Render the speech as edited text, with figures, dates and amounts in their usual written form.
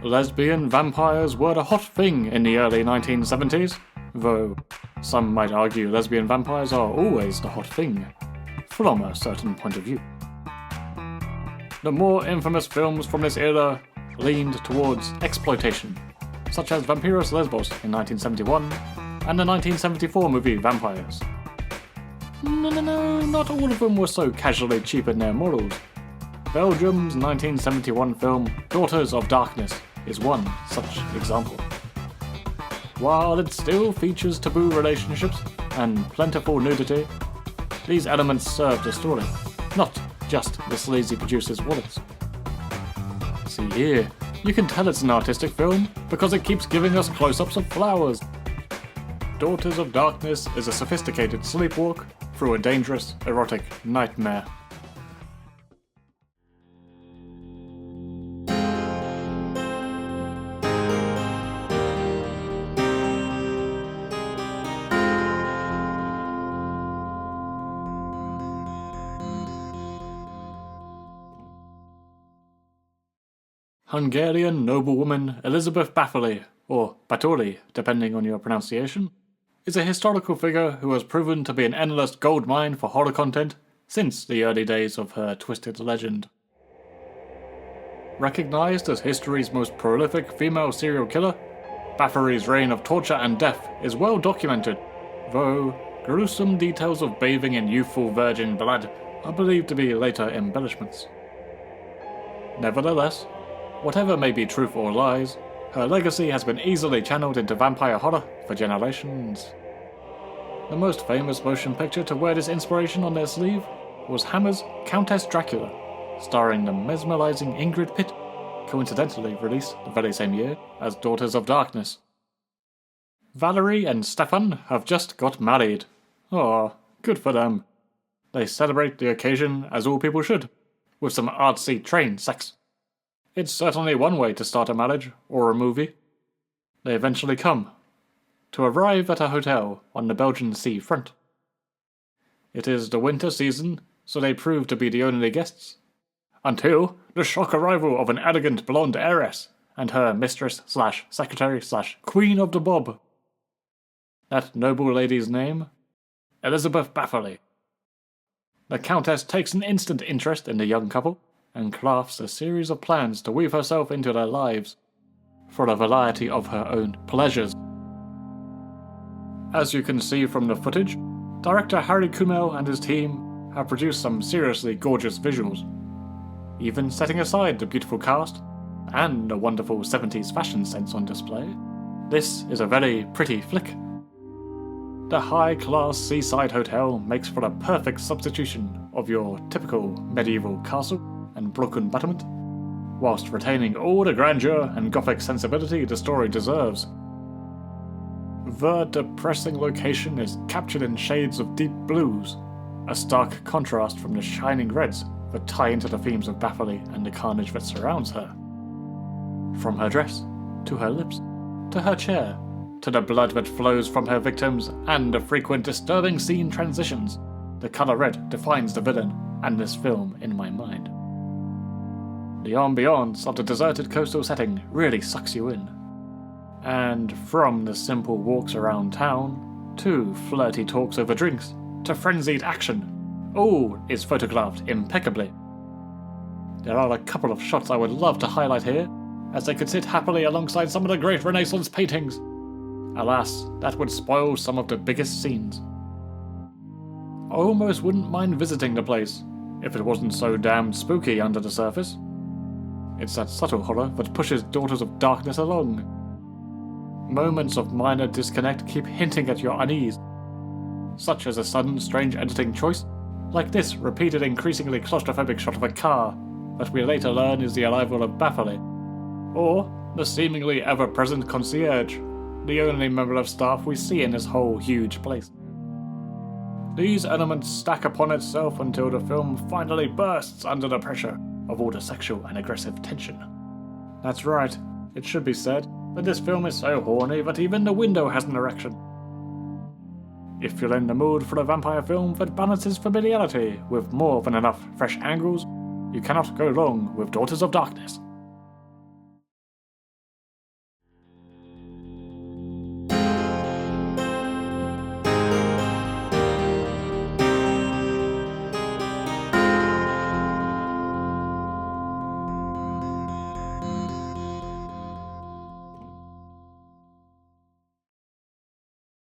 Lesbian vampires were a hot thing in the early 1970s, though some might argue lesbian vampires are always the hot thing, from a certain point of view. The more infamous films from this era leaned towards exploitation, such as Vampiros Lesbos in 1971 and the 1974 movie Vampires. No, not all of them were so casually cheap in their morals. Belgium's 1971 film Daughters of Darkness is one such example. While it still features taboo relationships and plentiful nudity, these elements serve the story, not just the sleazy producer's wallets. See here, you can tell it's an artistic film because it keeps giving us close-ups of flowers. Daughters of Darkness is a sophisticated sleepwalk through a dangerous, erotic nightmare. Hungarian noblewoman Elizabeth Bathory, or Bathory depending on your pronunciation, is a historical figure who has proven to be an endless goldmine for horror content since the early days of her twisted legend. Recognised as history's most prolific female serial killer, Bathory's reign of torture and death is well documented, though gruesome details of bathing in youthful virgin blood are believed to be later embellishments. Nevertheless, whatever may be truth or lies, her legacy has been easily channeled into vampire horror for generations. The most famous motion picture to wear this inspiration on their sleeve was Hammer's Countess Dracula, starring the mesmerizing Ingrid Pitt, coincidentally released the very same year as Daughters of Darkness. Valerie and Stefan have just got married. Aw, good for them. They celebrate the occasion as all people should, with some artsy train sex. It's certainly one way to start a marriage, or a movie. They eventually come, to arrive at a hotel on the Belgian sea front. It is the winter season, so they prove to be the only guests. Until the shock arrival of an elegant blonde heiress, and her mistress/secretary/queen of the bob. That noble lady's name? Elizabeth Bathory. The Countess takes an instant interest in the young couple, and crafts a series of plans to weave herself into their lives, for a variety of her own pleasures. As you can see from the footage, director Harry Kumel and his team have produced some seriously gorgeous visuals, even setting aside the beautiful cast and a wonderful 70s fashion sense on display. This is a very pretty flick. The high-class seaside hotel makes for a perfect substitution of your typical medieval castle and broken battlement, whilst retaining all the grandeur and gothic sensibility the story deserves. The depressing location is captured in shades of deep blues, a stark contrast from the shining reds that tie into the themes of Bathory and the carnage that surrounds her. From her dress, to her lips, to her chair, to the blood that flows from her victims and the frequent disturbing scene transitions, the colour red defines the villain and this film in my mind. The ambiance of the deserted coastal setting really sucks you in. And from the simple walks around town, to flirty talks over drinks, to frenzied action, all is photographed impeccably. There are a couple of shots I would love to highlight here, as they could sit happily alongside some of the great Renaissance paintings. Alas, that would spoil some of the biggest scenes. I almost wouldn't mind visiting the place, if it wasn't so damned spooky under the surface. It's that subtle horror that pushes Daughters of Darkness along. Moments of minor disconnect keep hinting at your unease, such as a sudden strange editing choice, like this repeated increasingly claustrophobic shot of a car that we later learn is the arrival of Bathory, or the seemingly ever-present concierge, the only member of staff we see in this whole huge place. These elements stack upon itself until the film finally bursts under the pressure of all the sexual and aggressive tension. That's right, it should be said that this film is so horny that even the window has an erection. If you're in the mood for a vampire film that balances familiarity with more than enough fresh angles, you cannot go wrong with Daughters of Darkness.